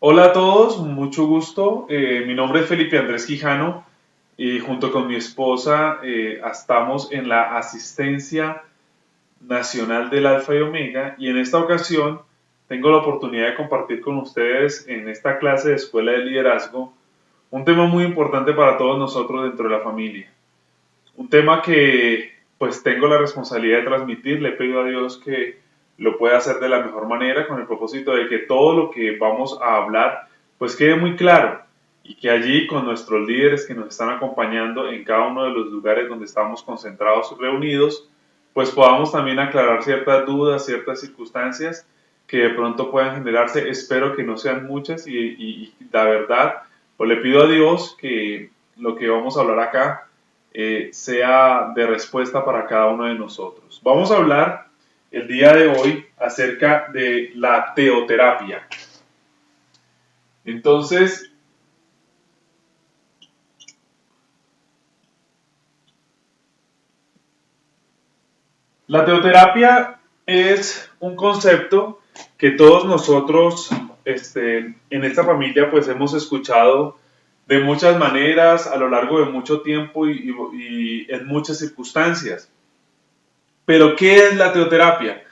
Hola a todos, mucho gusto. Mi nombre es Felipe Andrés Quijano y junto con mi esposa estamos en la asistencia nacional del Alfa y Omega y en esta ocasión tengo la oportunidad de compartir con ustedes en esta clase de Escuela de Liderazgo un tema muy importante para todos nosotros dentro de la familia. Un tema que pues tengo la responsabilidad de transmitir, le pido a Dios que lo pueda hacer de la mejor manera con el propósito de que todo lo que vamos a hablar pues quede muy claro y que allí con nuestros líderes que nos están acompañando en cada uno de los lugares donde estamos concentrados y reunidos, pues podamos también aclarar ciertas dudas, ciertas circunstancias que de pronto puedan generarse. Espero que no sean muchas y la verdad, pues le pido a Dios que lo que vamos a hablar acá sea de respuesta para cada uno de nosotros. Vamos a hablar el día de hoy acerca de la teoterapia. Entonces, la teoterapia es un concepto que todos nosotros en esta familia pues hemos escuchado de muchas maneras a lo largo de mucho tiempo y en muchas circunstancias. Pero, ¿qué es la teoterapia?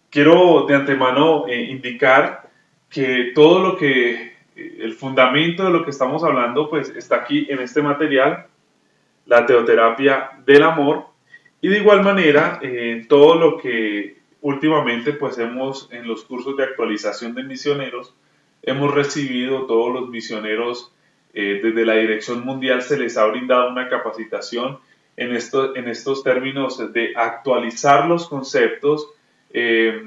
Quiero de antemano indicar que todo lo que, el fundamento de lo que estamos hablando, pues está aquí en este material, la teoterapia del amor, y de igual manera, todo lo que últimamente, pues hemos, en los cursos de actualización de misioneros, hemos recibido, todos los misioneros, desde la Dirección Mundial se les ha brindado una capacitación en estos términos de actualizar los conceptos, eh,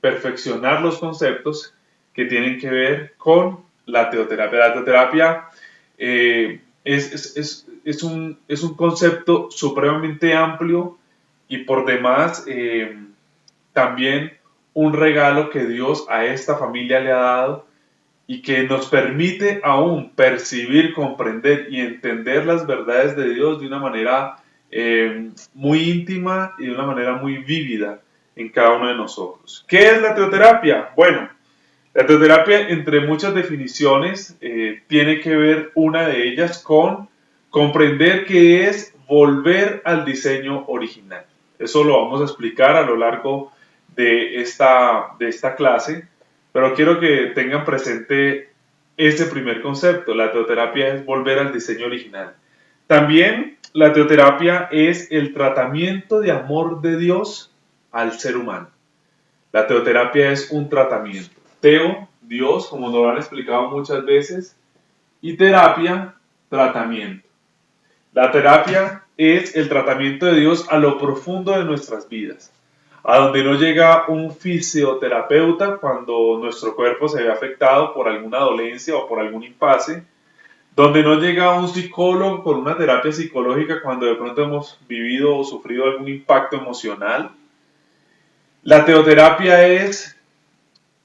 perfeccionar los conceptos que tienen que ver con la teoterapia. La teoterapia es un concepto supremamente amplio y por demás también un regalo que Dios a esta familia le ha dado y que nos permite aún percibir, comprender y entender las verdades de Dios de una manera muy íntima y de una manera muy vívida en cada uno de nosotros. ¿Qué es la teoterapia? Bueno, la teoterapia, entre muchas definiciones, tiene que ver una de ellas con comprender qué es volver al diseño original. Eso lo vamos a explicar a lo largo de esta clase, pero quiero que tengan presente ese primer concepto. La teoterapia es volver al diseño original. También la teoterapia es el tratamiento de amor de Dios al ser humano. La teoterapia es un tratamiento. Teo, Dios, como nos lo han explicado muchas veces, y terapia, tratamiento. La terapia es el tratamiento de Dios a lo profundo de nuestras vidas, a donde no llega un fisioterapeuta cuando nuestro cuerpo se ve afectado por alguna dolencia o por algún impasse, donde no llega un psicólogo con una terapia psicológica cuando de pronto hemos vivido o sufrido algún impacto emocional. La teoterapia es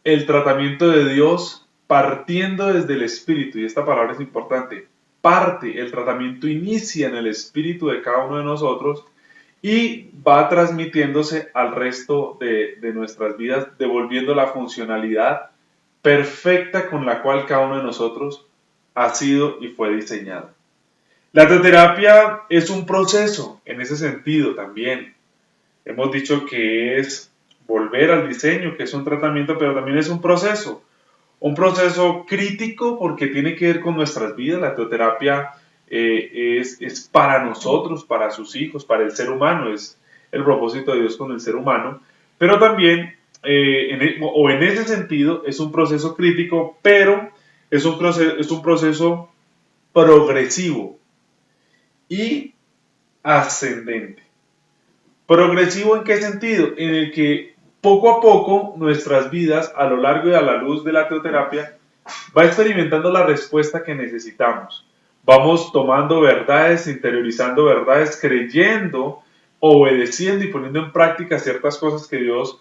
el tratamiento de Dios partiendo desde el espíritu, y esta palabra es importante, parte, el tratamiento inicia en el espíritu de cada uno de nosotros y va transmitiéndose al resto de nuestras vidas, devolviendo la funcionalidad perfecta con la cual cada uno de nosotros ha sido y fue diseñado. La teoterapia es un proceso en ese sentido también. Hemos dicho que es volver al diseño, que es un tratamiento, pero también es un proceso crítico porque tiene que ver con nuestras vidas. La teoterapia es para nosotros, para sus hijos, para el ser humano, es el propósito de Dios con el ser humano, pero también en ese sentido es un proceso crítico, pero es un proceso progresivo y ascendente. ¿Progresivo en qué sentido? En el que poco a poco nuestras vidas, a lo largo y a la luz de la teoterapia, va experimentando la respuesta que necesitamos. Vamos tomando verdades, interiorizando verdades, creyendo, obedeciendo y poniendo en práctica ciertas cosas que Dios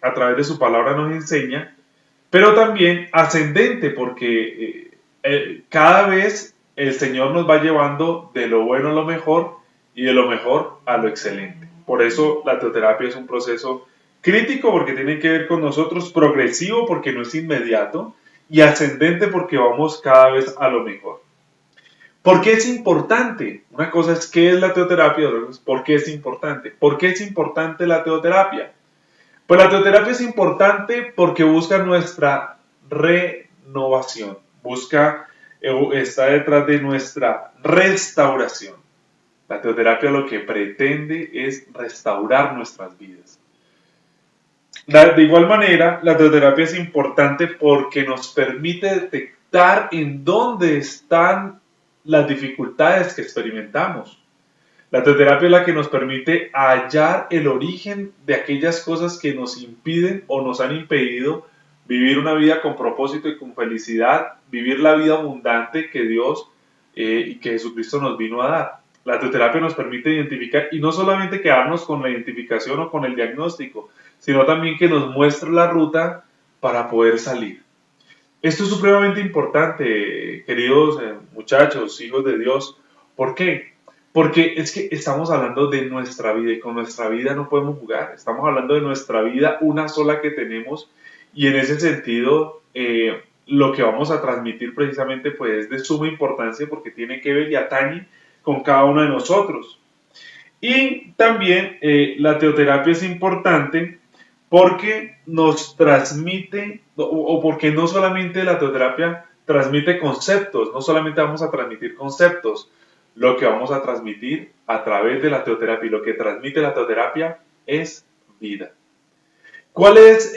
a través de su palabra nos enseña, pero también ascendente porque cada vez el Señor nos va llevando de lo bueno a lo mejor y de lo mejor a lo excelente. Por eso la teoterapia es un proceso crítico porque tiene que ver con nosotros, progresivo porque no es inmediato y ascendente porque vamos cada vez a lo mejor. ¿Por qué es importante? Una cosa es qué es la teoterapia, otra cosa es por qué es importante. ¿Por qué es importante la teoterapia? Pues la teoterapia es importante porque busca nuestra renovación, está detrás de nuestra restauración. La teoterapia lo que pretende es restaurar nuestras vidas. De igual manera, la teoterapia es importante porque nos permite detectar en dónde están las dificultades que experimentamos. La teoterapia es la que nos permite hallar el origen de aquellas cosas que nos impiden o nos han impedido vivir una vida con propósito y con felicidad, vivir la vida abundante que Dios y que Jesucristo nos vino a dar. La teoterapia nos permite identificar y no solamente quedarnos con la identificación o con el diagnóstico, sino también que nos muestre la ruta para poder salir. Esto es supremamente importante, queridos muchachos, hijos de Dios. ¿Por qué? Porque es que estamos hablando de nuestra vida y con nuestra vida no podemos jugar. Estamos hablando de nuestra vida, una sola que tenemos, y en ese sentido lo que vamos a transmitir precisamente pues es de suma importancia porque tiene que ver y atañe con cada uno de nosotros. Y también la teoterapia es importante porque nos transmite, o porque no solamente la teoterapia transmite conceptos, no solamente vamos a transmitir conceptos, lo que vamos a transmitir a través de la teoterapia y lo que transmite la teoterapia es vida. ¿Cuál es,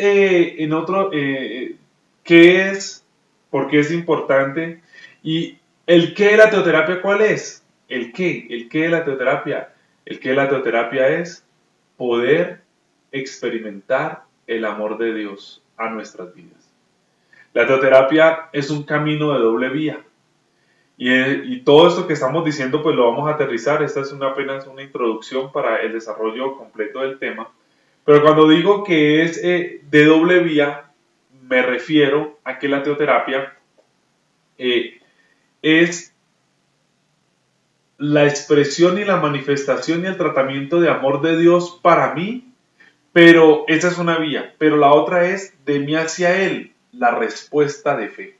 qué es, por qué es importante? Y el qué de la teoterapia, ¿cuál es? El qué de la teoterapia. El qué de la teoterapia es poder experimentar el amor de Dios a nuestras vidas. La teoterapia es un camino de doble vía. Y todo esto que estamos diciendo, pues lo vamos a aterrizar. Esta es apenas una introducción para el desarrollo completo del tema. Pero cuando digo que es de doble vía, me refiero a que la teoterapia es la expresión y la manifestación y el tratamiento de amor de Dios para mí, pero esa es una vía. Pero la otra es de mí hacia Él, la respuesta de fe.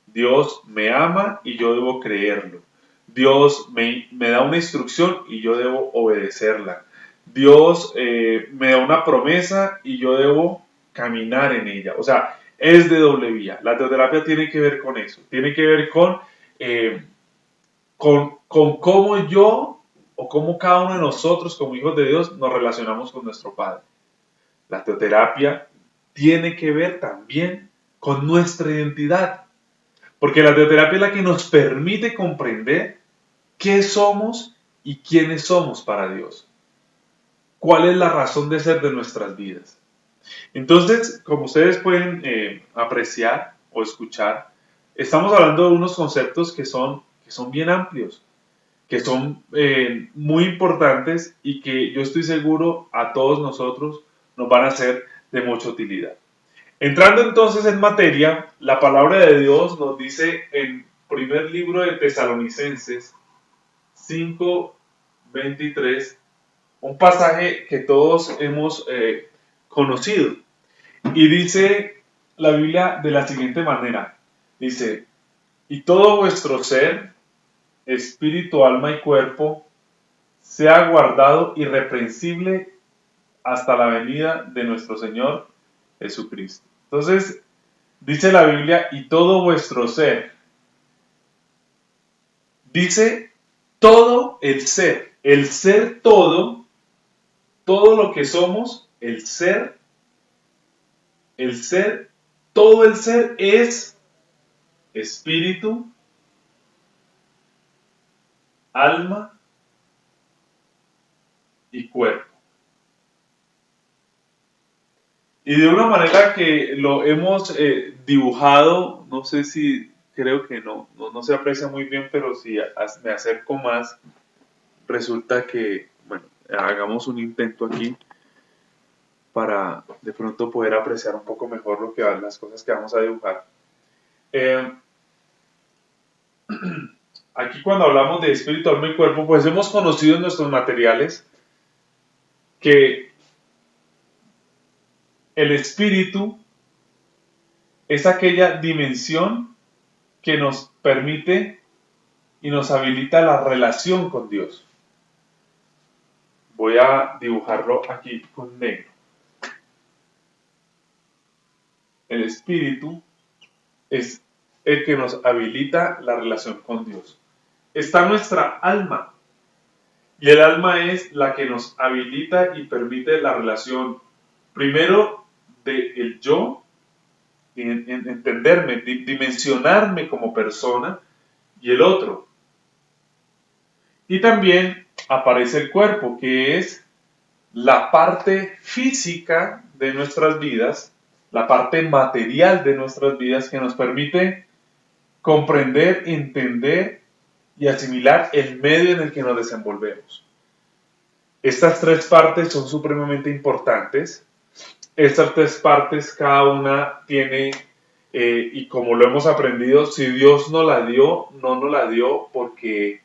Dios me ama y yo debo creerlo. Dios me da una instrucción y yo debo obedecerla. Dios me da una promesa y yo debo caminar en ella. O sea, es de doble vía. La teoterapia tiene que ver con eso. Tiene que ver con cómo yo o cómo cada uno de nosotros como hijos de Dios nos relacionamos con nuestro Padre. La teoterapia tiene que ver también con nuestra identidad. Porque la teoterapia es la que nos permite comprender qué somos y quiénes somos para Dios. ¿Cuál es la razón de ser de nuestras vidas? Entonces, como ustedes pueden apreciar o escuchar, estamos hablando de unos conceptos que son bien amplios, que son muy importantes y que yo estoy seguro a todos nosotros nos van a ser de mucha utilidad. Entrando entonces en materia, la palabra de Dios nos dice en primer libro de Tesalonicenses 5:23, un pasaje que todos hemos conocido. Y dice la Biblia de la siguiente manera, dice, y todo vuestro ser, espíritu, alma y cuerpo, sea guardado irreprensible hasta la venida de nuestro Señor Jesucristo. Entonces, dice la Biblia, y todo vuestro ser. Dice todo el ser todo lo que somos, todo el ser es espíritu, alma y cuerpo. Y de una manera que lo hemos dibujado, no sé si, creo que no se aprecia muy bien, pero si me acerco más, resulta que, bueno, hagamos un intento aquí para de pronto poder apreciar un poco mejor las cosas que vamos a dibujar. Aquí cuando hablamos de espíritu, alma y cuerpo, pues hemos conocido en nuestros materiales que el espíritu es aquella dimensión que nos permite y nos habilita la relación con Dios. Voy a dibujarlo aquí con negro. El espíritu es el que nos habilita la relación con Dios. Está nuestra alma. Y el alma es la que nos habilita y permite la relación, primero, del yo, en entenderme, dimensionarme como persona, y el otro. Y también aparece el cuerpo, que es la parte física de nuestras vidas, la parte material de nuestras vidas que nos permite comprender, entender y asimilar el medio en el que nos desenvolvemos. Estas tres partes son supremamente importantes. Estas tres partes, cada una tiene, y como lo hemos aprendido, si Dios nos la dio, no nos la dio porque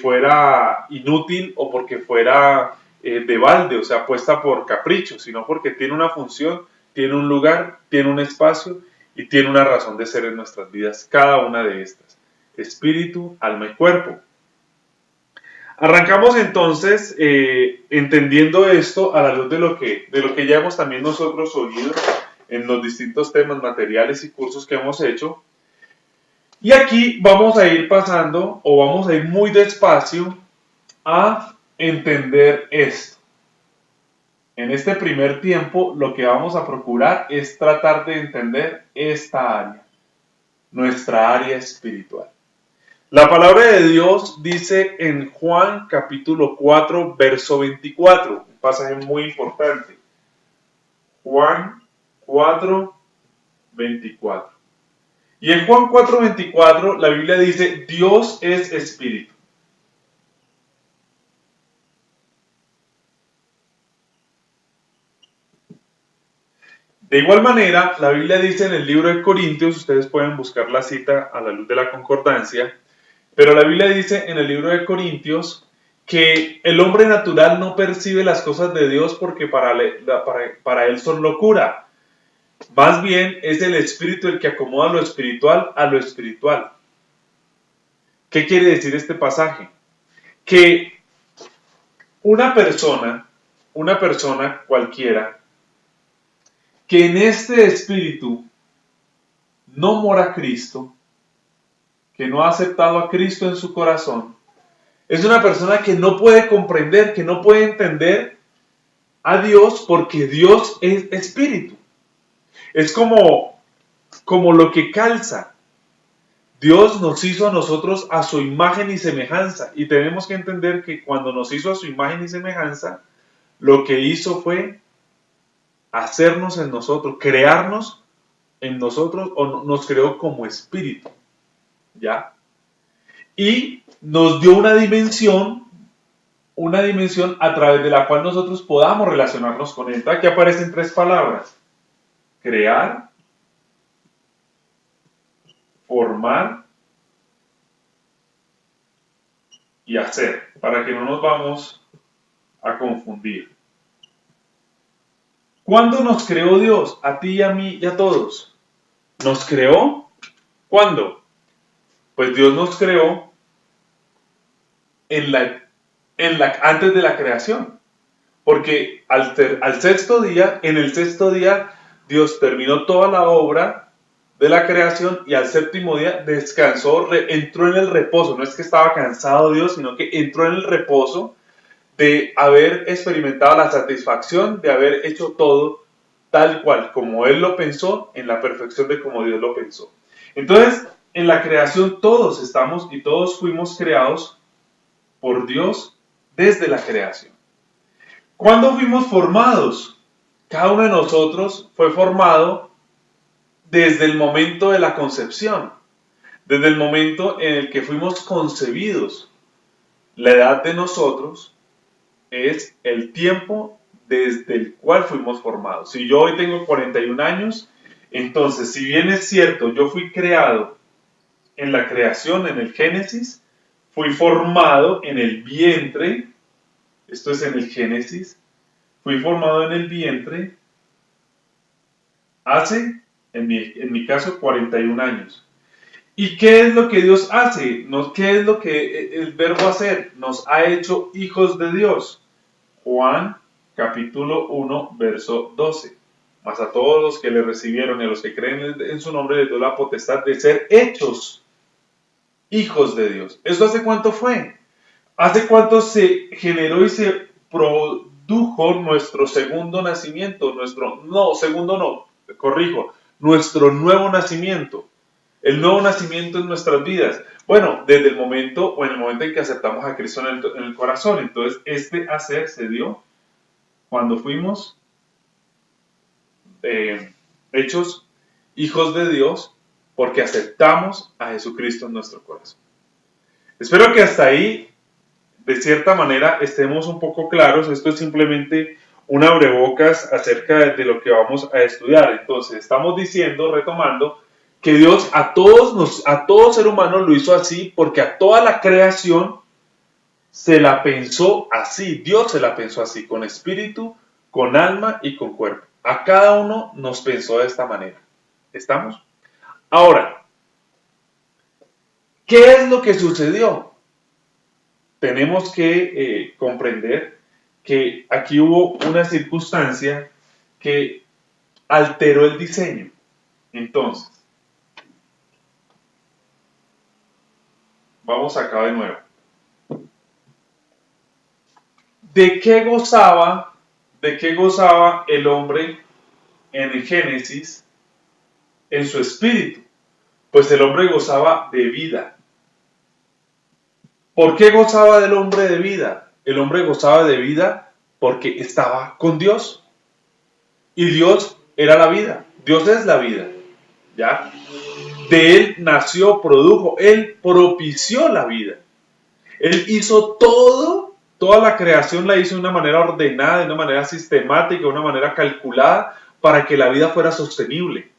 fuera inútil o porque fuera de balde, o sea, puesta por capricho, sino porque tiene una función, tiene un lugar, tiene un espacio y tiene una razón de ser en nuestras vidas, cada una de estas. Espíritu, alma y cuerpo. Arrancamos entonces entendiendo esto a la luz de lo que ya hemos también nosotros oído en los distintos temas materiales y cursos que hemos hecho. Y aquí vamos a ir pasando o vamos a ir muy despacio a entender esto. En este primer tiempo lo que vamos a procurar es tratar de entender esta área, nuestra área espiritual. La palabra de Dios dice en Juan capítulo 4, verso 24, un pasaje muy importante. Juan 4, 24. Y en Juan 4, 24 la Biblia dice, Dios es espíritu. De igual manera, la Biblia dice en el libro de Corintios, ustedes pueden buscar la cita a la luz de la concordancia, pero la Biblia dice en el libro de Corintios que el hombre natural no percibe las cosas de Dios porque para él son locura. Más bien es el espíritu el que acomoda lo espiritual a lo espiritual. ¿Qué quiere decir este pasaje? Que una persona cualquiera, que en este espíritu no mora Cristo, que no ha aceptado a Cristo en su corazón, es una persona que no puede comprender, que no puede entender a Dios porque Dios es espíritu. Es como lo que calza. Dios nos hizo a nosotros a su imagen y semejanza y tenemos que entender que cuando nos hizo a su imagen y semejanza, lo que hizo fue hacernos en nosotros, crearnos en nosotros o nos creó como espíritu, ¿ya? Y nos dio una dimensión a través de la cual nosotros podamos relacionarnos con él. Aquí aparecen tres palabras: crear, formar y hacer, para que no nos vamos a confundir. ¿Cuándo nos creó Dios? A ti y a mí y a todos. ¿Nos creó? ¿Cuándo? Pues Dios nos creó antes de la creación. Porque al sexto día, en el sexto día, Dios terminó toda la obra de la creación y al séptimo día descansó, entró en el reposo. No es que estaba cansado Dios, sino que entró en el reposo de haber experimentado la satisfacción de haber hecho todo tal cual, como Él lo pensó, en la perfección de como Dios lo pensó. Entonces, en la creación todos estamos y todos fuimos creados por Dios desde la creación. ¿Cuándo fuimos formados? Cada uno de nosotros fue formado desde el momento de la concepción, desde el momento en el que fuimos concebidos. La edad de nosotros es el tiempo desde el cual fuimos formados. Si yo hoy tengo 41 años, entonces, si bien es cierto, yo fui creado en la creación, en el Génesis, fui formado en el vientre, esto es en el Génesis, fui formado en el vientre hace en mi caso 41 años. ¿Y qué es lo que Dios hace? ¿Qué es lo que el verbo hacer? Nos ha hecho hijos de Dios. Juan capítulo 1, verso 12. Mas a todos los que le recibieron y a los que creen en su nombre les dio la potestad de ser hechos hijos de Dios. ¿Esto hace cuánto fue? ¿Hace cuánto se generó y se produjo nuestro segundo nacimiento? Nuestro nuevo nacimiento. El nuevo nacimiento en nuestras vidas. Bueno, desde el momento o en el momento en que aceptamos a Cristo en el corazón. Entonces, este hacer se dio cuando fuimos hechos hijos de Dios porque aceptamos a Jesucristo en nuestro corazón. Espero que hasta ahí, de cierta manera, estemos un poco claros. Esto es simplemente un abrebocas acerca de lo que vamos a estudiar. Entonces, estamos diciendo, retomando, que Dios a todo ser humano lo hizo así porque a toda la creación se la pensó así. Dios se la pensó así, con espíritu, con alma y con cuerpo. A cada uno nos pensó de esta manera. ¿Estamos? Ahora, ¿qué es lo que sucedió? Tenemos que comprender que aquí hubo una circunstancia que alteró el diseño. Entonces, vamos acá de nuevo. ¿De qué gozaba el hombre en el Génesis en su espíritu? Pues el hombre gozaba de vida. ¿Por qué gozaba del hombre de vida? El hombre gozaba de vida porque estaba con Dios. Y Dios era la vida. Dios es la vida. ¿Ya? De Él nació, produjo, Él propició la vida. Él hizo toda la creación la hizo de una manera ordenada, de una manera sistemática, de una manera calculada, para que la vida fuera sostenible.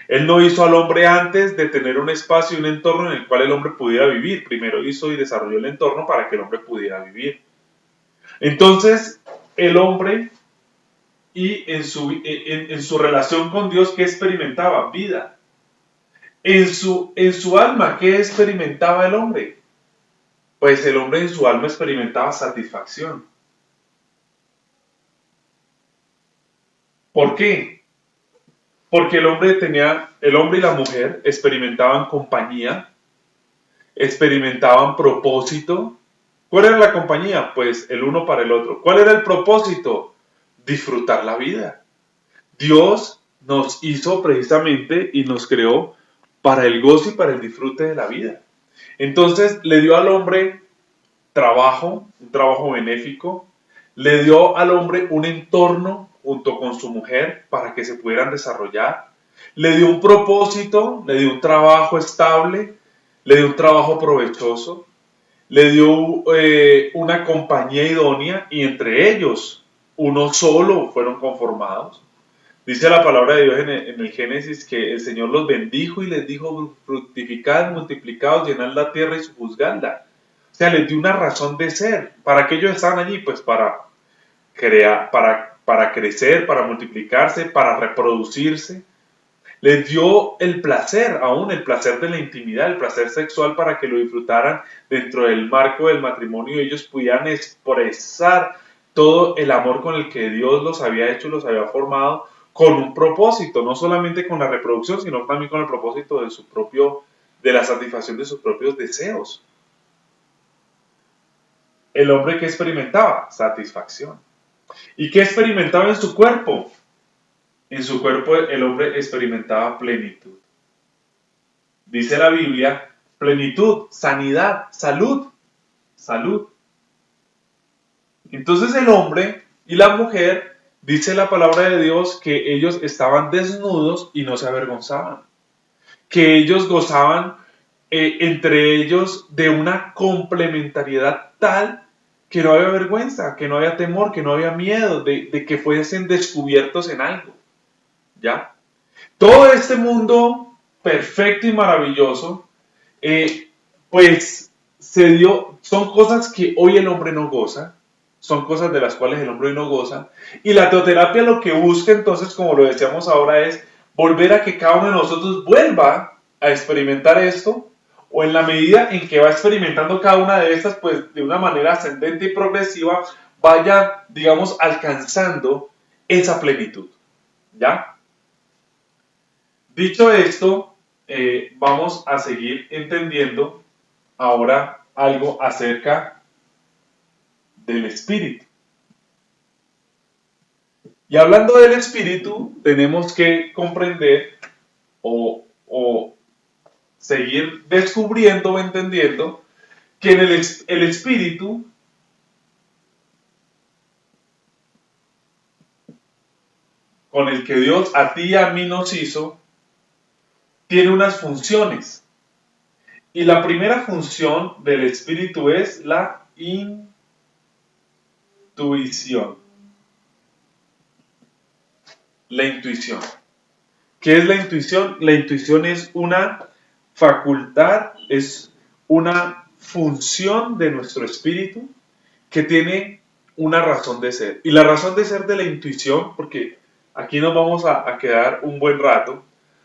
Él no hizo al hombre antes de tener un espacio y un entorno en el cual el hombre pudiera vivir. Primero hizo y desarrolló el entorno para que el hombre pudiera vivir. Entonces, el hombre y en su relación con Dios, ¿qué experimentaba? Vida. En su alma, ¿qué experimentaba el hombre? Pues el hombre en su alma experimentaba satisfacción. ¿Por qué? Porque el hombre y la mujer experimentaban compañía, experimentaban propósito. ¿Cuál era la compañía? Pues el uno para el otro. ¿Cuál era el propósito? Disfrutar la vida. Dios nos hizo precisamente y nos creó para el gozo y para el disfrute de la vida. Entonces le dio al hombre trabajo, un trabajo benéfico, le dio al hombre un entorno junto con su mujer para que se pudieran desarrollar, le dio un propósito, le dio un trabajo estable, le dio un trabajo provechoso, le dio una compañía idónea y entre ellos uno solo fueron conformados. Dice la palabra de Dios en el Génesis que el Señor los bendijo y les dijo: fructificad, multiplicados, llenad la tierra y sojuzgadla. O sea, les dio una razón de ser. ¿Para qué ellos estaban allí? Pues para crear, para crecer, para multiplicarse, para reproducirse. Les dio el placer, aún el placer de la intimidad, el placer sexual, para que lo disfrutaran dentro del marco del matrimonio y ellos pudieran expresar todo el amor con el que Dios los había hecho, los había formado, con un propósito, no solamente con la reproducción, sino también con el propósito de la satisfacción de sus propios deseos. El hombre, ¿qué experimentaba? Satisfacción. ¿Y qué experimentaba en su cuerpo? En su cuerpo el hombre experimentaba plenitud. Dice la Biblia, plenitud, sanidad, salud. Salud. Entonces el hombre y la mujer, dice la palabra de Dios, que ellos estaban desnudos y no se avergonzaban. Que ellos gozaban entre ellos de una complementariedad tal que no había vergüenza, que no había temor, que no había miedo de que fuesen descubiertos en algo. ¿Ya? Todo este mundo perfecto y maravilloso, pues se dio, son cosas que hoy el hombre no goza, son cosas de las cuales el hombre hoy no goza, y la teoterapia lo que busca entonces, como lo decíamos ahora, es volver a que cada uno de nosotros vuelva a experimentar esto, o en la medida en que va experimentando cada una de estas, pues de una manera ascendente y progresiva, vaya, digamos, alcanzando esa plenitud. ¿Ya? Dicho esto, vamos a seguir entendiendo ahora algo acerca del espíritu. Y hablando del espíritu, tenemos que comprender o seguir descubriendo o entendiendo que en el espíritu con el que Dios a ti y a mí nos hizo, tiene unas funciones. Y la primera función del espíritu es la intuición. La intuición. ¿Qué es la intuición? La intuición es una facultad, es una función de nuestro espíritu que tiene una razón de ser. Y la razón de ser de la intuición, porque aquí nos vamos a quedar un buen rato,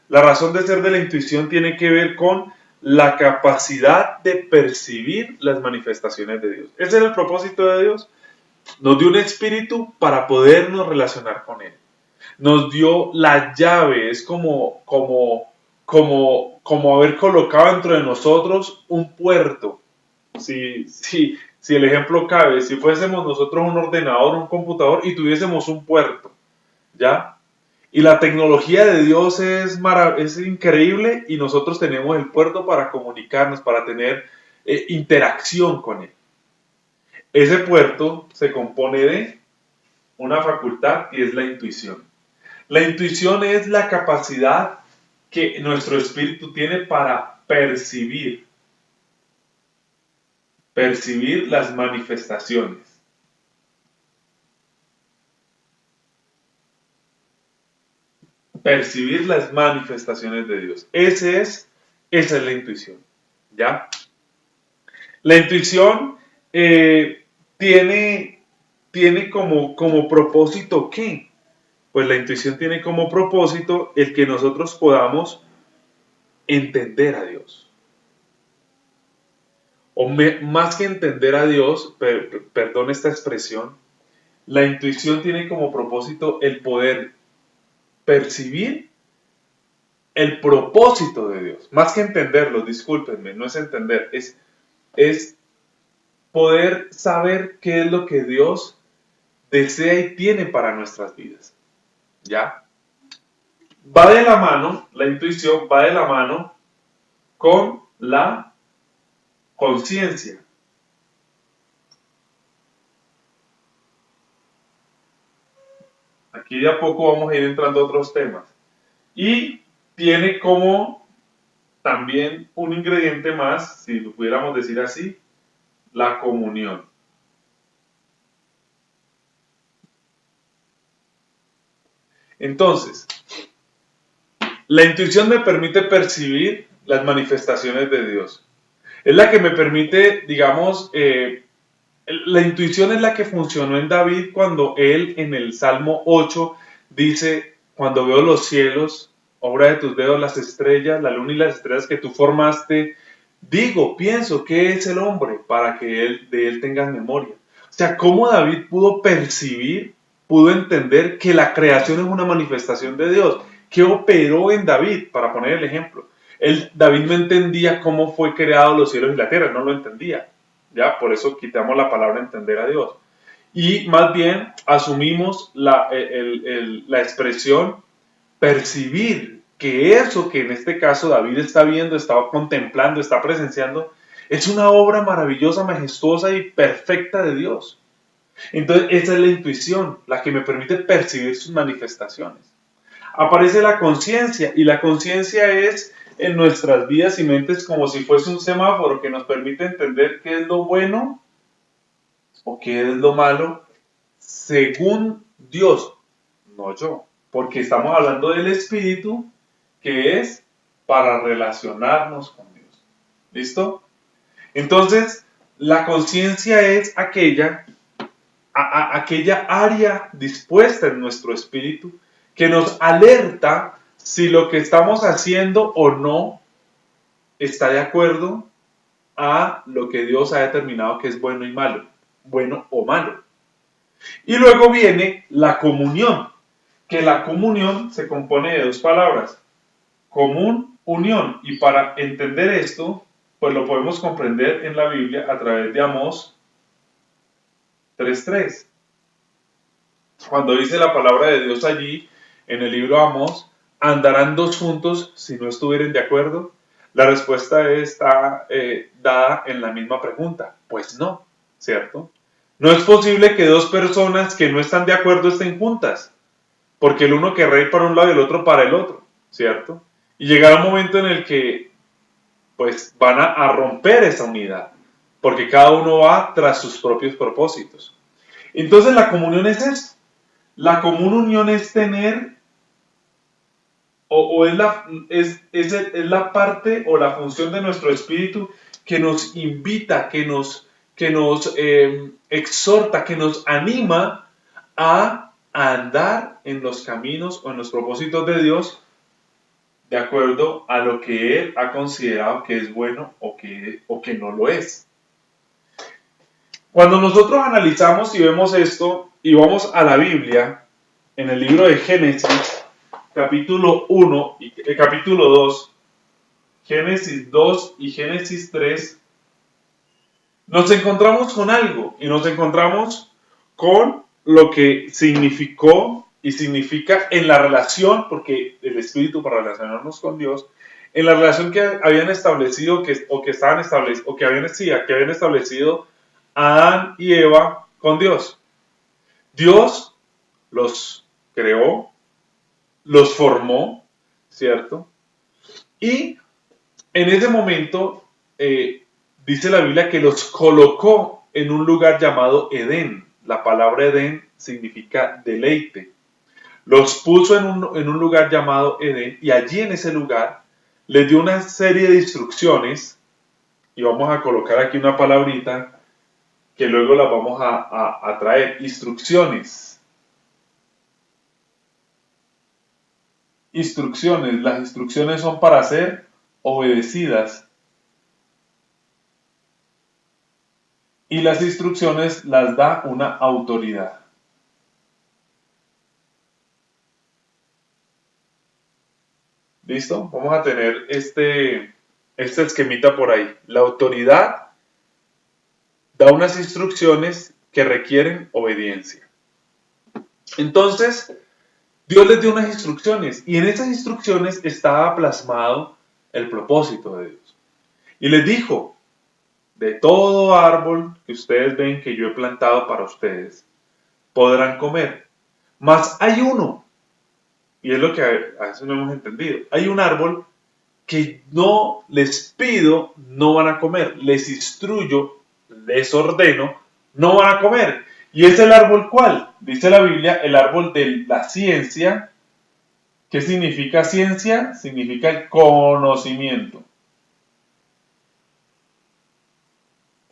la razón de ser de la intuición tiene que ver con la capacidad de percibir las manifestaciones de Dios. Ese es el propósito de Dios. Nos dio un espíritu para podernos relacionar con Él. Nos dio la llave, es como haber colocado dentro de nosotros un puerto. Si el ejemplo cabe, si fuésemos nosotros un ordenador, un computador y tuviésemos un puerto, ¿ya? Y la tecnología de Dios es increíble y nosotros tenemos el puerto para comunicarnos, para tener interacción con Él. Ese puerto se compone de una facultad y es la intuición. La intuición es la capacidad que nuestro espíritu tiene para percibir las manifestaciones. Percibir las manifestaciones de Dios. Esa es la intuición. ¿Ya? La intuición tiene como propósito ¿qué? Pues la intuición tiene como propósito el que nosotros podamos entender a Dios. Más que entender a Dios, perdón esta expresión, la intuición tiene como propósito el poder percibir el propósito de Dios. Más que entenderlo, discúlpenme, no es entender, es poder saber qué es lo que Dios desea y tiene para nuestras vidas. ¿Ya? Va de la mano, la intuición va de la mano con la conciencia. Aquí de a poco vamos a ir entrando a otros temas. Y tiene como también un ingrediente más, si lo pudiéramos decir así, la comunión. Entonces, la intuición me permite percibir las manifestaciones de Dios. Es la que me permite, digamos, la intuición es la que funcionó en David cuando él en el Salmo 8 dice, cuando veo los cielos, obra de tus dedos, las estrellas, la luna y las estrellas que tú formaste, pienso, ¿qué es el hombre para que de él tengas memoria? O sea, ¿cómo David pudo percibir, pudo entender que la creación es una manifestación de Dios? ¿Qué operó en David? Para poner el ejemplo. David no entendía cómo fue creado los cielos y la tierra, no lo entendía. ¿Ya? Por eso quitamos la palabra entender a Dios. Y más bien asumimos la expresión percibir que eso que en este caso David está viendo, está contemplando, está presenciando, es una obra maravillosa, majestuosa y perfecta de Dios. Entonces esa es la intuición, la que me permite percibir sus manifestaciones. Aparece la conciencia y la conciencia es en nuestras vidas y mentes como si fuese un semáforo que nos permite entender qué es lo bueno o qué es lo malo según Dios, no yo, porque estamos hablando del espíritu que es para relacionarnos con Dios. ¿Listo? Entonces, la conciencia es aquella área dispuesta en nuestro espíritu que nos alerta si lo que estamos haciendo o no está de acuerdo a lo que Dios ha determinado que es bueno y malo, bueno o malo. Y luego viene la comunión, que la comunión se compone de dos palabras, común, unión. Y para entender esto, pues lo podemos comprender en la Biblia a través de Amós 3:3. Cuando dice la palabra de Dios allí, en el libro Amós, ¿andarán dos juntos si no estuvieren de acuerdo? La respuesta está dada en la misma pregunta. Pues no, ¿cierto? No es posible que dos personas que no están de acuerdo estén juntas, porque el uno querrá ir para un lado y el otro para el otro, ¿cierto? Y llegará un momento en el que pues van a romper esa unidad, porque cada uno va tras sus propios propósitos. Entonces la comunión es esto. La común unión es tener, o es la parte o la función de nuestro espíritu que nos invita, que nos exhorta, que nos anima a andar en los caminos o en los propósitos de Dios de acuerdo a lo que Él ha considerado que es bueno o que no lo es. Cuando nosotros analizamos y vemos esto y vamos a la Biblia, en el libro de Génesis, capítulo 1 y capítulo 2, Génesis 2 y Génesis 3, nos encontramos con algo y nos encontramos con lo que significó y significa en la relación, porque el Espíritu para relacionarnos con Dios, en la relación que habían establecido que habían establecido Adán y Eva con Dios. Dios los creó, los formó, ¿cierto? Y en ese momento dice la Biblia que los colocó en un lugar llamado Edén. La palabra Edén significa deleite. Los puso en un lugar llamado Edén y allí en ese lugar les dio una serie de instrucciones y vamos a colocar aquí una palabrita que luego las vamos a traer. Instrucciones. Instrucciones. Las instrucciones son para ser obedecidas. Y las instrucciones las da una autoridad. ¿Listo? Vamos a tener este esquemita por ahí. La autoridad da unas instrucciones que requieren obediencia. Entonces, Dios les dio unas instrucciones y en esas instrucciones estaba plasmado el propósito de Dios. Y les dijo, de todo árbol que ustedes ven que yo he plantado para ustedes, podrán comer. Mas hay uno, y es lo que a veces no hemos entendido, hay un árbol que no les pido, no van a comer, les instruyo, les ordeno, no van a comer. ¿Y es el árbol cuál? Dice la Biblia, el árbol de la ciencia. ¿Qué significa ciencia? Significa el conocimiento.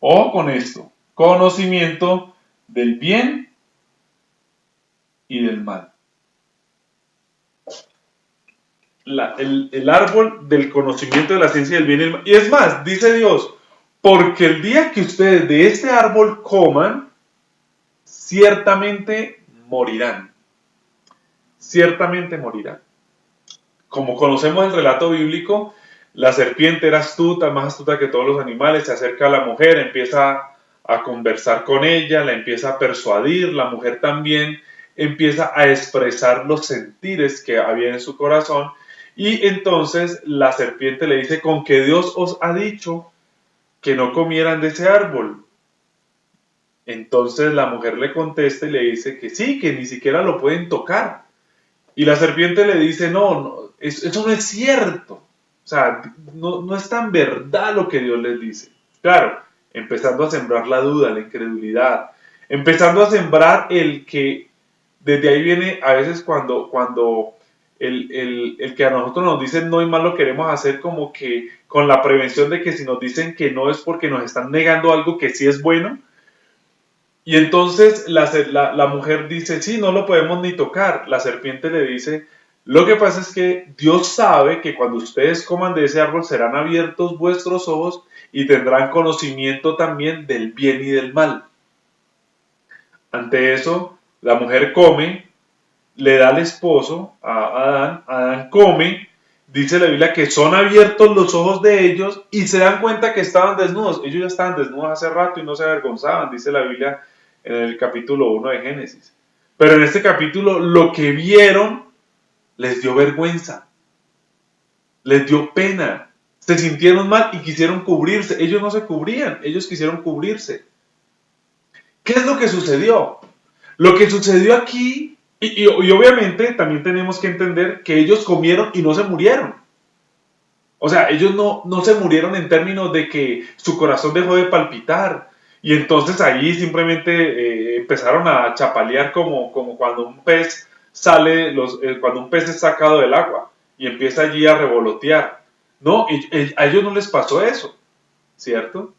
O con esto, conocimiento del bien y del mal. El árbol del conocimiento de la ciencia del bien y del mal. Y es más, dice Dios, porque el día que ustedes de este árbol coman, ciertamente morirán. Ciertamente morirán. Como conocemos el relato bíblico, la serpiente era astuta, más astuta que todos los animales, se acerca a la mujer, empieza a conversar con ella, la empieza a persuadir, la mujer también empieza a expresar los sentires que había en su corazón y entonces la serpiente le dice, con que Dios os ha dicho que no comieran de ese árbol. Entonces la mujer le contesta y le dice que sí, que ni siquiera lo pueden tocar. Y la serpiente le dice, no, eso no es cierto. O sea, no es tan verdad lo que Dios les dice. Claro, empezando a sembrar la duda, la incredulidad, empezando a sembrar el que, desde ahí viene a veces cuando el que a nosotros nos dicen no y mal lo queremos hacer como que con la prevención de que si nos dicen que no es porque nos están negando algo que sí es bueno. Y entonces la mujer dice, sí, no lo podemos ni tocar. La serpiente le dice, Lo que pasa es que Dios sabe que cuando ustedes coman de ese árbol serán abiertos vuestros ojos y tendrán conocimiento también del bien y del mal. Ante eso, la mujer come, le da al esposo, a Adán come, dice la Biblia que son abiertos los ojos de ellos y se dan cuenta que estaban desnudos. Ellos ya estaban desnudos hace rato y no se avergonzaban, dice la Biblia en el capítulo 1 de Génesis. Pero en este capítulo lo que vieron les dio vergüenza, les dio pena, se sintieron mal y quisieron cubrirse. Ellos no se cubrían, ellos quisieron cubrirse. ¿Qué es lo que sucedió? Lo que sucedió aquí, y obviamente también tenemos que entender que ellos comieron y no se murieron. O sea, ellos no se murieron en términos de que su corazón dejó de palpitar. Y entonces ahí simplemente empezaron a chapalear como cuando un pez sale, cuando un pez es sacado del agua y empieza allí a revolotear. No, a ellos no les pasó eso, ¿cierto?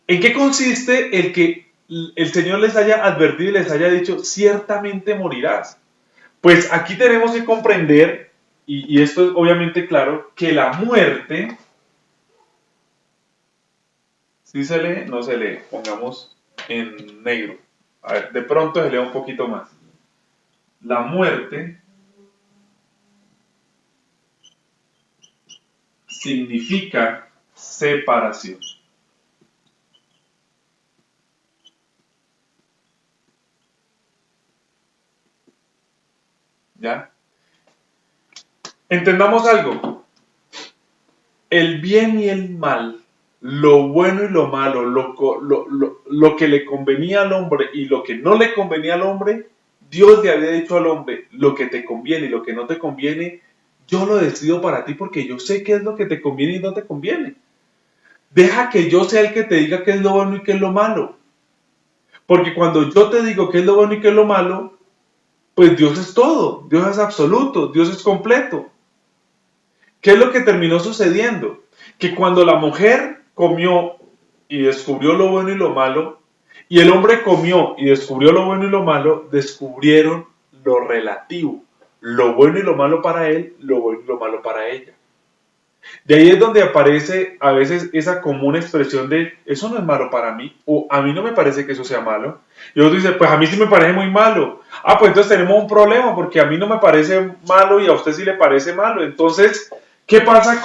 ¿En qué consiste el que el Señor les haya advertido y les haya dicho, ciertamente morirás? Pues aquí tenemos que comprender, y esto es obviamente claro, que la muerte, si se lee, no se lee, pongamos en negro. A ver, de pronto se lee un poquito más. La muerte significa separación. ¿Ya? Entendamos algo. El bien y el mal, lo bueno y lo malo, lo que le convenía al hombre y lo que no le convenía al hombre, Dios le había dicho al hombre, lo que te conviene y lo que no te conviene, yo lo decido para ti porque yo sé qué es lo que te conviene y no te conviene. Deja que yo sea el que te diga qué es lo bueno y qué es lo malo. Porque cuando yo te digo qué es lo bueno y qué es lo malo, pues Dios es todo, Dios es absoluto, Dios es completo. ¿Qué es lo que terminó sucediendo? Que cuando la mujer comió y descubrió lo bueno y lo malo, y el hombre comió y descubrió lo bueno y lo malo, descubrieron lo relativo, lo bueno y lo malo para él, lo bueno y lo malo para ella. De ahí es donde aparece a veces esa común expresión de, eso no es malo para mí, o a mí no me parece que eso sea malo. Y otro dice, pues a mí sí me parece muy malo. Ah, pues entonces tenemos un problema, porque a mí no me parece malo y a usted sí le parece malo. Entonces, ¿qué pasa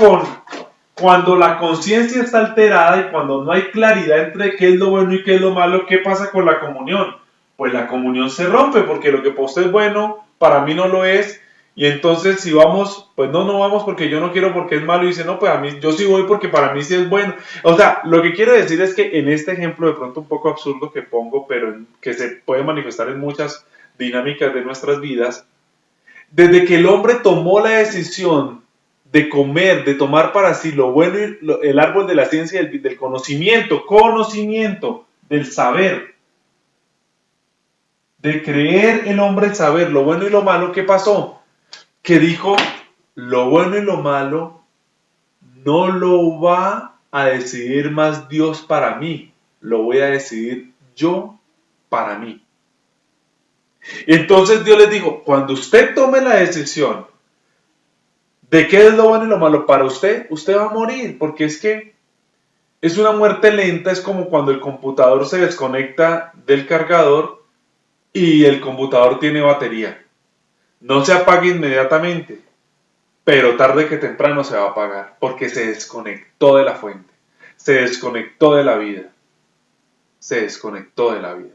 cuando la conciencia está alterada y cuando no hay claridad entre qué es lo bueno y qué es lo malo? ¿Qué pasa con la comunión? Pues la comunión se rompe, porque lo que para usted es bueno, para mí no lo es. Y entonces si vamos, pues no vamos porque yo no quiero porque es malo. Y dice, no, pues a mí, yo sí voy porque para mí sí es bueno. O sea, lo que quiero decir es que en este ejemplo de pronto un poco absurdo que pongo, pero que se puede manifestar en muchas dinámicas de nuestras vidas, desde que el hombre tomó la decisión de comer, de tomar para sí lo bueno y el árbol de la ciencia y del conocimiento, del saber, de creer el hombre saber lo bueno y lo malo, ¿qué pasó? Que dijo, lo bueno y lo malo no lo va a decidir más Dios para mí, lo voy a decidir yo para mí. Y entonces Dios les dijo, cuando usted tome la decisión de qué es lo bueno y lo malo para usted, usted va a morir, porque es que es una muerte lenta, es como cuando el computador se desconecta del cargador y el computador tiene batería. No se apaga inmediatamente, pero tarde que temprano se va a apagar, porque se desconectó de la fuente, se desconectó de la vida, se desconectó de la vida.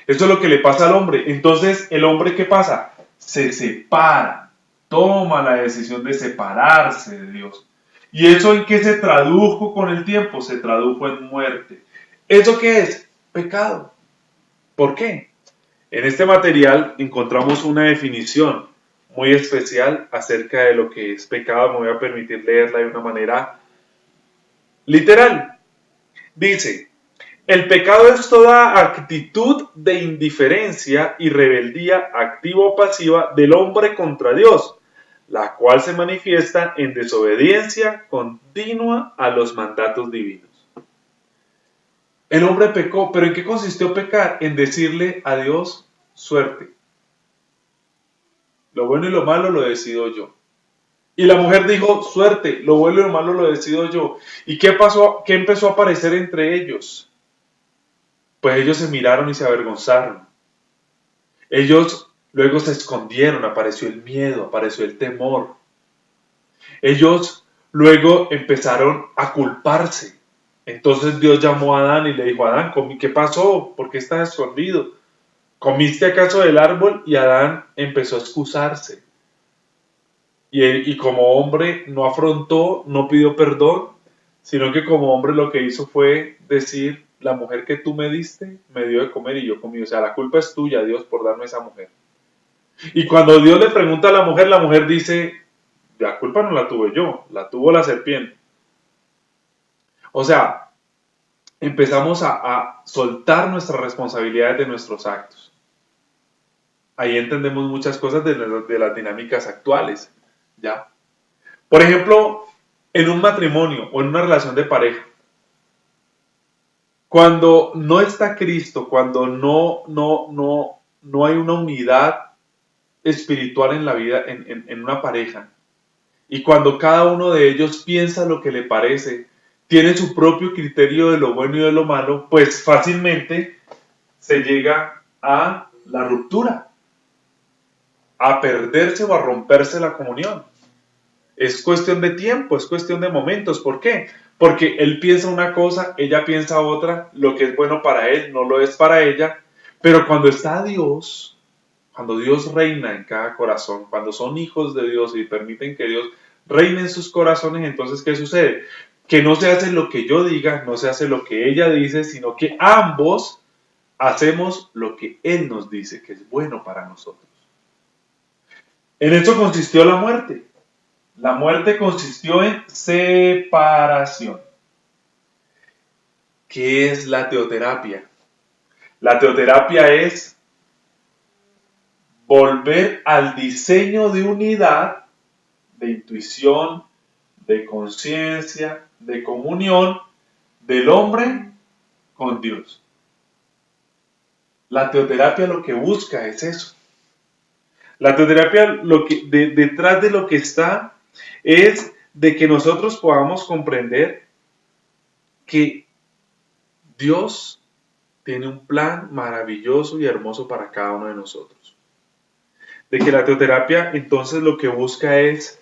Eso es lo que le pasa al hombre. Entonces, ¿el hombre qué pasa? Se separa, toma la decisión de separarse de Dios. ¿Y eso en qué se tradujo con el tiempo? Se tradujo en muerte. ¿Eso qué es? Pecado. ¿Por qué? En este material encontramos una definición muy especial acerca de lo que es pecado. Me voy a permitir leerla de una manera literal. Dice, el pecado es toda actitud de indiferencia y rebeldía activa o pasiva del hombre contra Dios, la cual se manifiesta en desobediencia continua a los mandatos divinos. El hombre pecó, pero ¿en qué consistió pecar? En decirle a Dios suerte. Lo bueno y lo malo lo decido yo. Y la mujer dijo, suerte, lo bueno y lo malo lo decido yo. ¿Y qué pasó? ¿Qué empezó a aparecer entre ellos? Pues ellos se miraron y se avergonzaron. Ellos luego se escondieron, apareció el miedo, apareció el temor. Ellos luego empezaron a culparse. Entonces Dios llamó a Adán y le dijo, Adán, ¿qué pasó? ¿Por qué estás escondido? ¿Comiste acaso del árbol? Y Adán empezó a excusarse. Y como hombre no afrontó, no pidió perdón, sino que como hombre lo que hizo fue decir, la mujer que tú me diste me dio de comer y yo comí. O sea, la culpa es tuya, Dios, por darme esa mujer. Y cuando Dios le pregunta a la mujer dice, la culpa no la tuve yo, la tuvo la serpiente. O sea, empezamos a soltar nuestras responsabilidades de nuestros actos. Ahí entendemos muchas cosas de las dinámicas actuales, ¿ya? Por ejemplo, en un matrimonio o en una relación de pareja, cuando no está Cristo, cuando no hay una unidad espiritual en la vida, en una pareja, y cuando cada uno de ellos piensa lo que le parece, tiene su propio criterio de lo bueno y de lo malo, pues fácilmente se llega a la ruptura, a perderse o a romperse la comunión. Es cuestión de tiempo, es cuestión de momentos. ¿Por qué? Porque él piensa una cosa, ella piensa otra, lo que es bueno para él no lo es para ella, pero cuando está Dios, cuando Dios reina en cada corazón, cuando son hijos de Dios y permiten que Dios reine en sus corazones, entonces ¿qué sucede? Que no se hace lo que yo diga, no se hace lo que ella dice, sino que ambos hacemos lo que Él nos dice que es bueno para nosotros. En eso consistió la muerte. La muerte consistió en separación. ¿Qué es la teoterapia? La teoterapia es volver al diseño de unidad, de intuición, de conciencia, de comunión del hombre con Dios. La teoterapia lo que busca es eso. La teoterapia detrás de lo que está es de que nosotros podamos comprender que Dios tiene un plan maravilloso y hermoso para cada uno de nosotros. De que la teoterapia entonces lo que busca es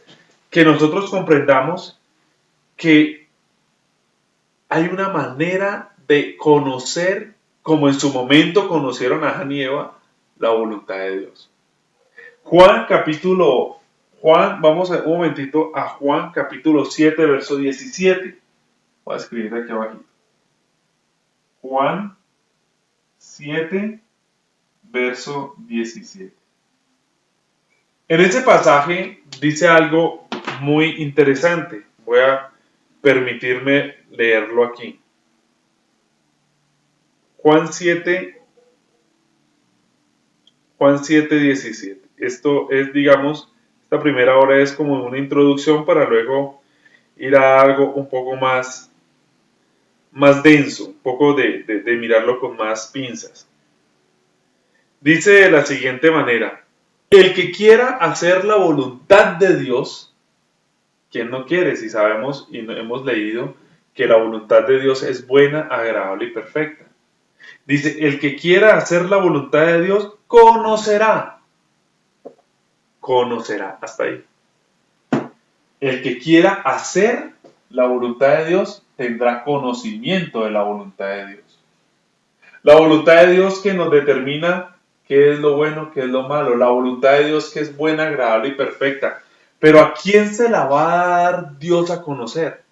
que nosotros comprendamos que hay una manera de conocer, como en su momento conocieron a Adán y Eva, la voluntad de Dios. Vamos a un momentito a Juan capítulo 7, verso 17. Voy a escribir aquí abajo. Juan 7, verso 17. En ese pasaje dice algo muy interesante. Voy a permitirme leerlo aquí. Juan 7, 17. Esto es, digamos, esta primera hora es como una introducción para luego ir a algo un poco más denso, un poco de mirarlo con más pinzas. Dice de la siguiente manera: el que quiera hacer la voluntad de Dios, ¿quién no quiere? Si sabemos y hemos leído que la voluntad de Dios es buena, agradable y perfecta. Dice, el que quiera hacer la voluntad de Dios, conocerá, hasta ahí. El que quiera hacer la voluntad de Dios, tendrá conocimiento de la voluntad de Dios. La voluntad de Dios que nos determina qué es lo bueno, qué es lo malo. La voluntad de Dios que es buena, agradable y perfecta. Pero ¿a quién se la va a dar Dios a conocer?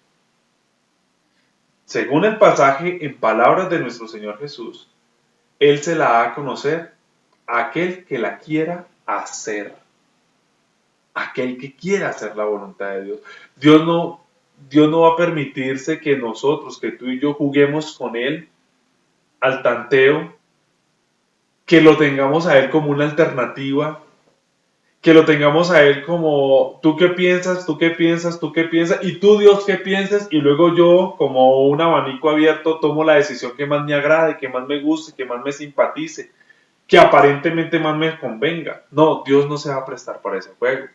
Según el pasaje, en palabras de nuestro Señor Jesús, Él se la da a conocer a aquel que la quiera hacer. Aquel que quiera hacer la voluntad de Dios. Dios no va a permitirse que nosotros, que tú y yo juguemos con Él al tanteo, que lo tengamos a Él como una alternativa, que lo tengamos a Él como tú qué piensas, tú qué piensas, tú qué piensas, y tú Dios qué piensas, y luego yo como un abanico abierto tomo la decisión que más me agrade, que más me guste, que más me simpatice. que aparentemente más me convenga. No, Dios no se va a prestar para ese juego.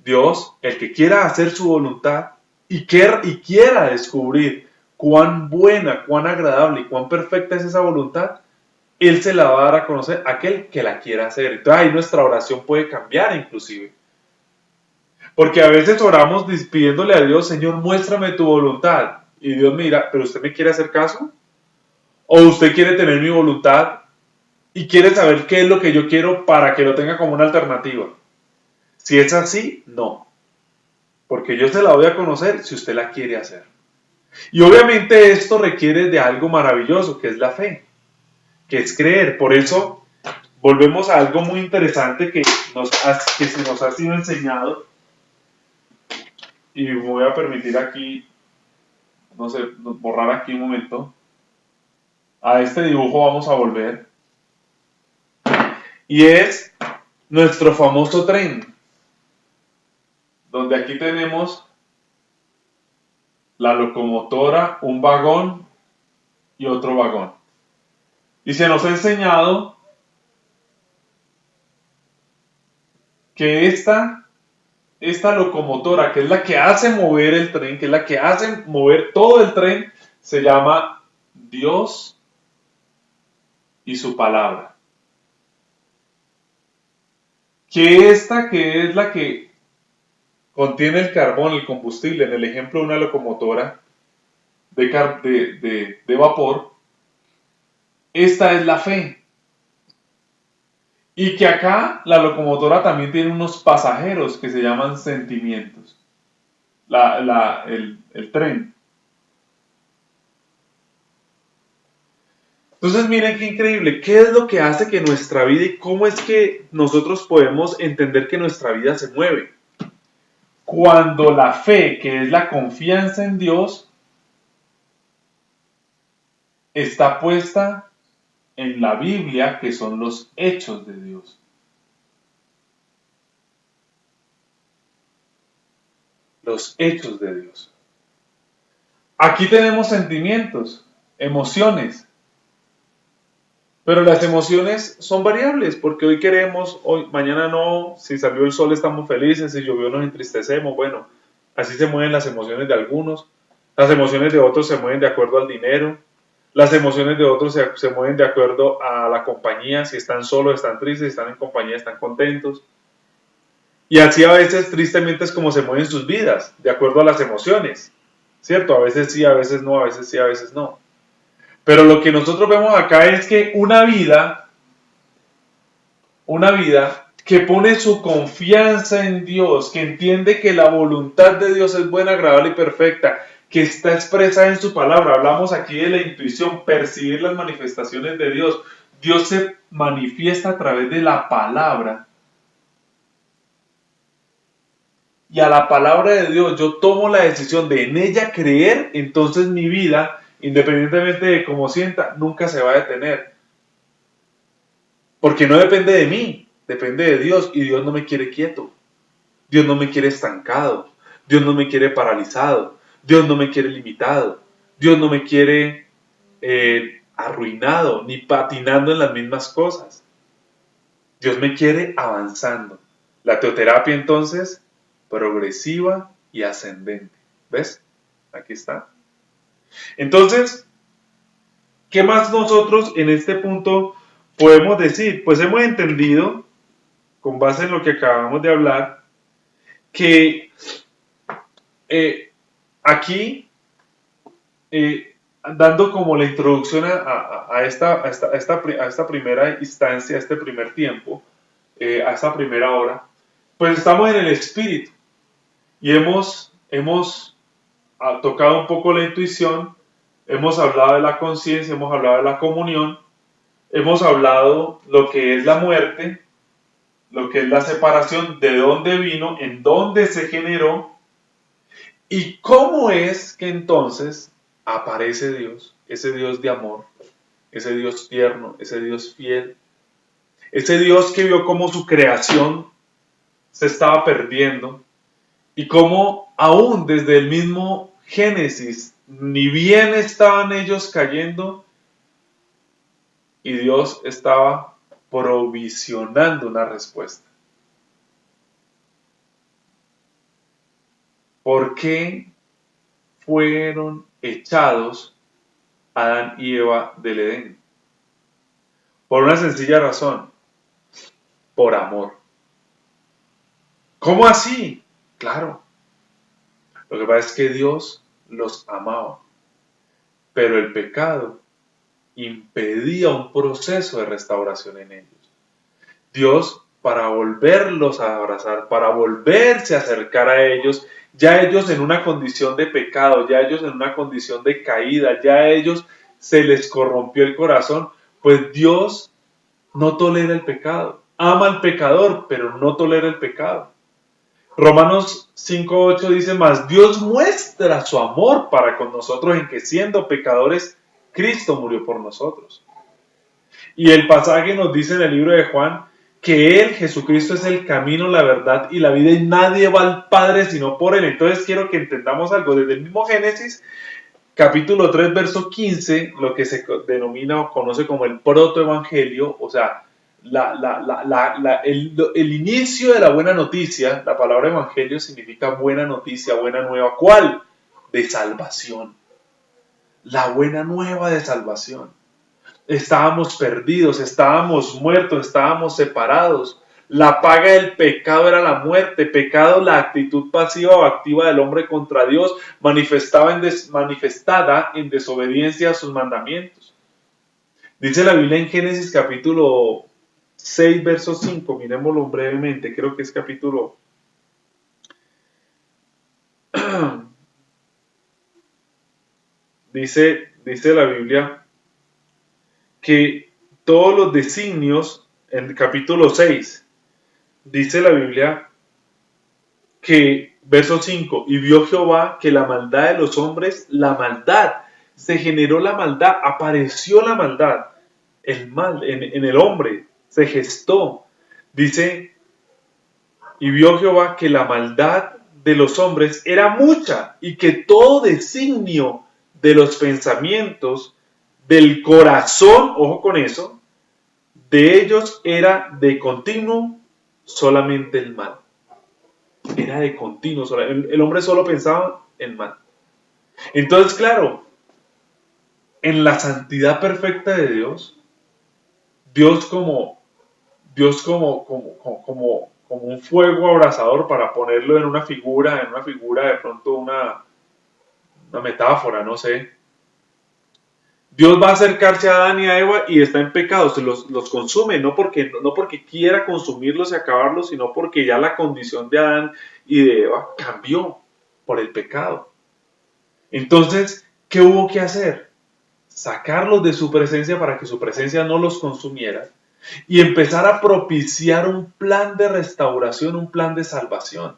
Dios, el que quiera hacer su voluntad y quiera descubrir cuán buena, cuán agradable y cuán perfecta es esa voluntad, Él se la va a dar a conocer a aquel que la quiera hacer. Entonces ahí nuestra oración puede cambiar inclusive. Porque a veces oramos pidiéndole a Dios, Señor, muéstrame tu voluntad. Y Dios me dirá, ¿pero usted me quiere hacer caso? ¿O usted quiere tener mi voluntad y quiere saber qué es lo que yo quiero para que lo tenga como una alternativa? Si es así, no. Porque yo se la voy a conocer si usted la quiere hacer. Y obviamente esto requiere de algo maravilloso, que es la fe, que es creer. Por eso volvemos a algo muy interesante que se nos ha sido enseñado. Y me voy a permitir aquí, no sé, borrar aquí un momento. A este dibujo vamos a volver. Y es nuestro famoso tren. Donde aquí tenemos la locomotora, un vagón y otro vagón. Y se nos ha enseñado que esta locomotora, que es la que hace mover el tren, que es la que hace mover todo el tren, se llama Dios y su palabra. Que esta que es la que contiene el carbón, el combustible, en el ejemplo de una locomotora de vapor, esta es la fe. Y que acá la locomotora también tiene unos pasajeros que se llaman sentimientos. El tren. Entonces miren qué increíble, qué es lo que hace que nuestra vida y cómo es que nosotros podemos entender que nuestra vida se mueve. Cuando la fe, que es la confianza en Dios, está puesta en la Biblia, que son los hechos de Dios. Los hechos de Dios. Aquí tenemos sentimientos, emociones, pero las emociones son variables, porque hoy queremos, hoy, mañana no, si salió el sol estamos felices, si llovió nos entristecemos, bueno, así se mueven las emociones de algunos, las emociones de otros se mueven de acuerdo al dinero, las emociones de otros se mueven de acuerdo a la compañía, si están solos están tristes, si están en compañía están contentos, y así a veces tristemente es como se mueven sus vidas, de acuerdo a las emociones, ¿cierto? A veces sí, a veces no, a veces sí, a veces no. Pero lo que nosotros vemos acá es que una vida que pone su confianza en Dios, que entiende que la voluntad de Dios es buena, agradable y perfecta, que está expresada en su palabra. Hablamos aquí de la intuición, percibir las manifestaciones de Dios. Dios se manifiesta a través de la palabra. Y a la palabra de Dios yo tomo la decisión de en ella creer, entonces mi vida, independientemente de cómo sienta, nunca se va a detener. Porque no depende de mí, depende de Dios y Dios no me quiere quieto. Dios no me quiere estancado. Dios no me quiere paralizado. Dios no me quiere limitado. Dios no me quiere arruinado ni patinando en las mismas cosas. Dios me quiere avanzando. La teoterapia entonces, progresiva y ascendente. ¿Ves? Aquí está. Entonces, ¿qué más nosotros en este punto podemos decir? Pues hemos entendido, con base en lo que acabamos de hablar, que aquí, dando como la introducción a esta primera instancia, a este primer tiempo, a esta primera hora, pues estamos en el espíritu y hemos tocado un poco la intuición, hemos hablado de la conciencia, hemos hablado de la comunión, hemos hablado lo que es la muerte, lo que es la separación, de dónde vino, en dónde se generó y cómo es que entonces aparece Dios, ese Dios de amor, ese Dios tierno, ese Dios fiel, ese Dios que vio cómo su creación se estaba perdiendo y cómo aún desde el mismo Génesis, ni bien estaban ellos cayendo, y Dios estaba provisionando una respuesta. ¿Por qué fueron echados Adán y Eva del Edén? Por una sencilla razón, por amor. ¿Cómo así? Claro, lo que pasa es que Dios los amaba, pero el pecado impedía un proceso de restauración en ellos. Dios, para volverlos a abrazar, para volverse a acercar a ellos, ya ellos en una condición de pecado, ya ellos en una condición de caída, ya a ellos se les corrompió el corazón, pues Dios no tolera el pecado. Ama al pecador, pero no tolera el pecado. Romanos 5:8 dice más, Dios muestra su amor para con nosotros en que siendo pecadores, Cristo murió por nosotros. Y el pasaje nos dice en el libro de Juan que Él, Jesucristo, es el camino, la verdad y la vida y nadie va al Padre sino por Él. Entonces quiero que entendamos algo. Desde el mismo Génesis, capítulo 3, verso 15, lo que se denomina o conoce como el protoevangelio, o sea, el inicio de la buena noticia. La palabra evangelio significa buena noticia, buena nueva. ¿Cuál? De salvación. La buena nueva de salvación. Estábamos perdidos, estábamos muertos, estábamos separados. La paga del pecado era la muerte. Pecado, la actitud pasiva o activa del hombre contra Dios, manifestada en desobediencia a sus mandamientos. Dice la Biblia en Génesis capítulo 6, verso 5, miremoslo brevemente, creo que es capítulo... dice la Biblia que todos los designios, en el capítulo 6, dice la Biblia que, verso 5, y vio Jehová que la maldad de los hombres, la maldad, se generó la maldad, apareció la maldad, el mal en el hombre, se gestó. Dice, y vio Jehová que la maldad de los hombres era mucha y que todo designio de los pensamientos del corazón, ojo con eso, de ellos era de continuo solamente el mal. Era de continuo, el hombre solo pensaba en mal. Entonces, claro, en la santidad perfecta de Dios, Dios como como un fuego abrasador, para ponerlo en una figura de pronto una metáfora, no sé. Dios va a acercarse a Adán y a Eva y está en pecado, se los consume, no porque quiera consumirlos y acabarlos, sino porque ya la condición de Adán y de Eva cambió por el pecado. Entonces, ¿qué hubo que hacer? Sacarlos de su presencia para que su presencia no los consumiera y empezar a propiciar un plan de restauración, un plan de salvación.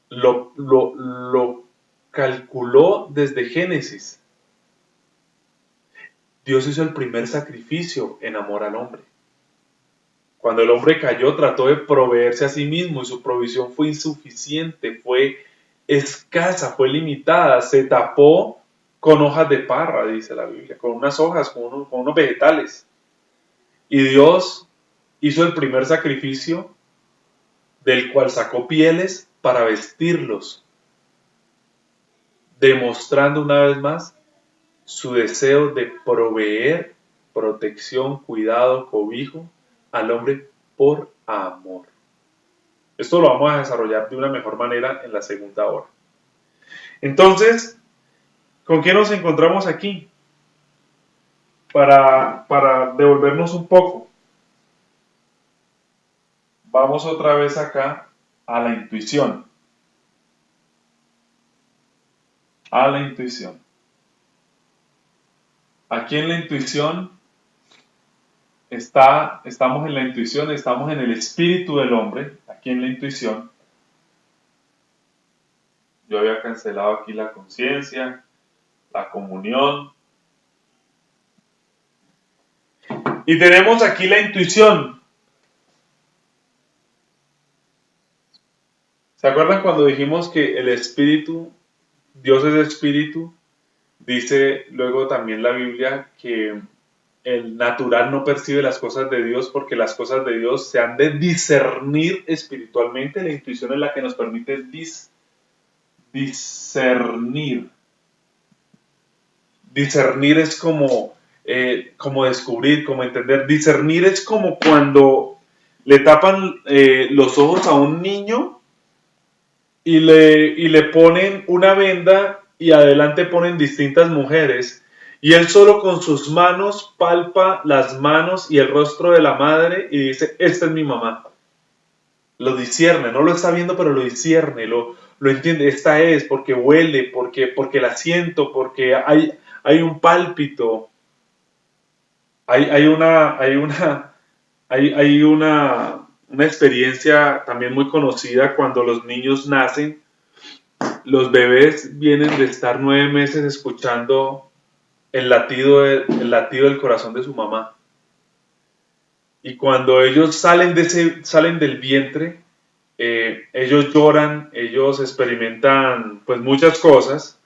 Lo calculó desde Génesis. Dios hizo el primer sacrificio en amor al hombre. Cuando el hombre cayó, trató de proveerse a sí mismo y su provisión fue insuficiente, fue escasa, fue limitada, se tapó con hojas de parra, dice la Biblia, con unas hojas, con unos vegetales. Y Dios hizo el primer sacrificio, del cual sacó pieles para vestirlos, demostrando una vez más su deseo de proveer protección, cuidado, cobijo al hombre por amor. Esto lo vamos a desarrollar de una mejor manera en la segunda hora. Entonces, ¿con qué nos encontramos aquí? Para devolvernos un poco, vamos otra vez acá a la intuición. A la intuición. Aquí en la intuición estamos en la intuición, estamos en el espíritu del hombre, aquí en la intuición. Yo había cancelado aquí la conciencia, la comunión. Y tenemos aquí la intuición. ¿Se acuerdan cuando dijimos que el espíritu, Dios es espíritu? Dice luego también la Biblia que el natural no percibe las cosas de Dios porque las cosas de Dios se han de discernir espiritualmente. La intuición es la que nos permite discernir. Discernir es como descubrir, como entender. Discernir es como cuando le tapan los ojos a un niño y le ponen una venda y adelante ponen distintas mujeres. Y él solo con sus manos palpa las manos y el rostro de la madre y dice, esta es mi mamá. Lo discierne, no lo está viendo, pero lo discierne, lo entiende. Esta es porque huele, porque la siento, porque hay un pálpito, hay una experiencia también muy conocida cuando los niños nacen. Los bebés vienen de estar 9 meses escuchando el latido del corazón de su mamá. Y cuando ellos salen del vientre, ellos lloran, ellos experimentan pues muchas cosas,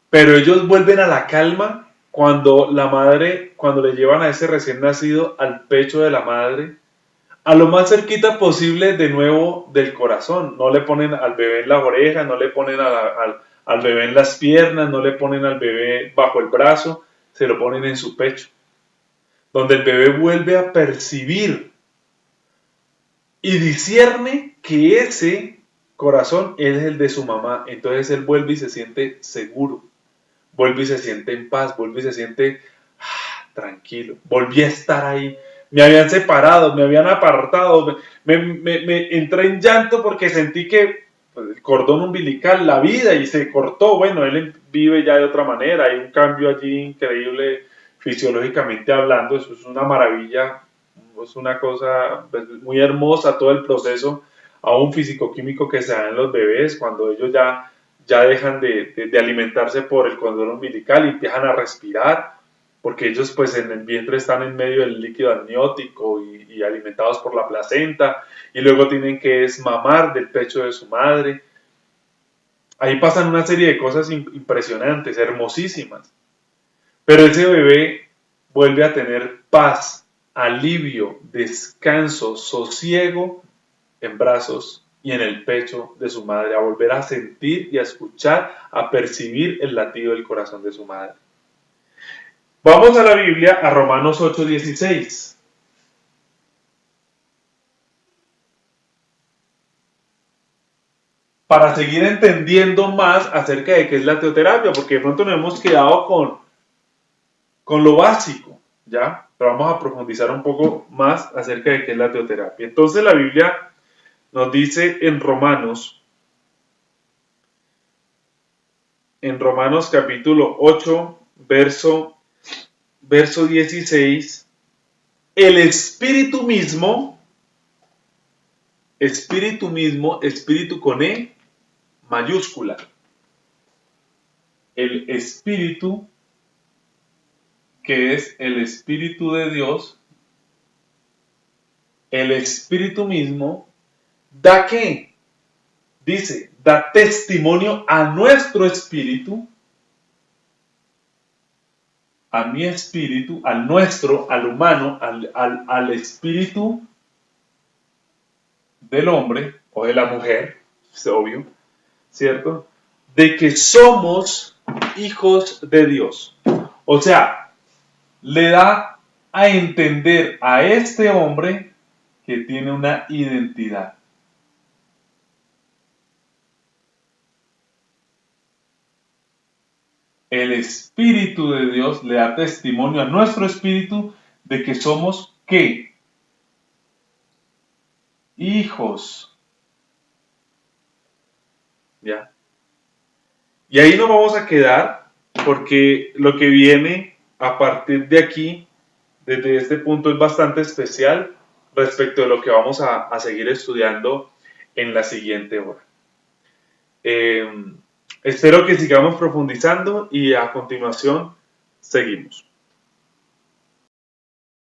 pero ellos vuelven a la calma cuando la madre, cuando le llevan a ese recién nacido al pecho de la madre, a lo más cerquita posible de nuevo del corazón. No le ponen al bebé en la oreja, no le ponen al bebé en las piernas, no le ponen al bebé bajo el brazo, se lo ponen en su pecho, donde el bebé vuelve a percibir y discierne que ese corazón es el de su mamá. Entonces él vuelve y se siente seguro, vuelve y se siente en paz, vuelve y se siente tranquilo, volví a estar ahí. Me habían separado, me habían apartado, me entré en llanto porque sentí que pues, el cordón umbilical, la vida, y se cortó. Bueno, él vive ya de otra manera, hay un cambio allí increíble fisiológicamente hablando, eso es una maravilla, es una cosa pues, muy hermosa todo el proceso, aún físico-químico que se da en los bebés, cuando ellos ya dejan de alimentarse por el cordón umbilical y empiezan a respirar, porque ellos pues en el vientre están en medio del líquido amniótico y alimentados por la placenta, y luego tienen que desmamar del pecho de su madre. Ahí pasan una serie de cosas impresionantes, hermosísimas, pero ese bebé vuelve a tener paz, alivio, descanso, sosiego en brazos y en el pecho de su madre, a volver a sentir y a escuchar, a percibir el latido del corazón de su madre. Vamos a la Biblia, a Romanos 8:16. Para seguir entendiendo más acerca de qué es la teoterapia, porque de pronto nos hemos quedado con lo básico, ¿ya? Pero vamos a profundizar un poco más acerca de qué es la teoterapia. Entonces la Biblia nos dice en Romanos capítulo 8, verso 16, el espíritu con E mayúscula, el espíritu que es el espíritu de Dios, el espíritu mismo, ¿da qué? Dice, da testimonio a nuestro espíritu, a mi espíritu, al nuestro, al humano, al espíritu del hombre o de la mujer, es obvio, ¿cierto? De que somos hijos de Dios. O sea, le da a entender a este hombre que tiene una identidad. El Espíritu de Dios le da testimonio a nuestro espíritu de que somos ¿qué? Hijos. ¿Ya? Y ahí nos vamos a quedar porque lo que viene a partir de aquí, desde este punto, es bastante especial respecto de lo que vamos a seguir estudiando en la siguiente hora. Espero que sigamos profundizando y a continuación seguimos.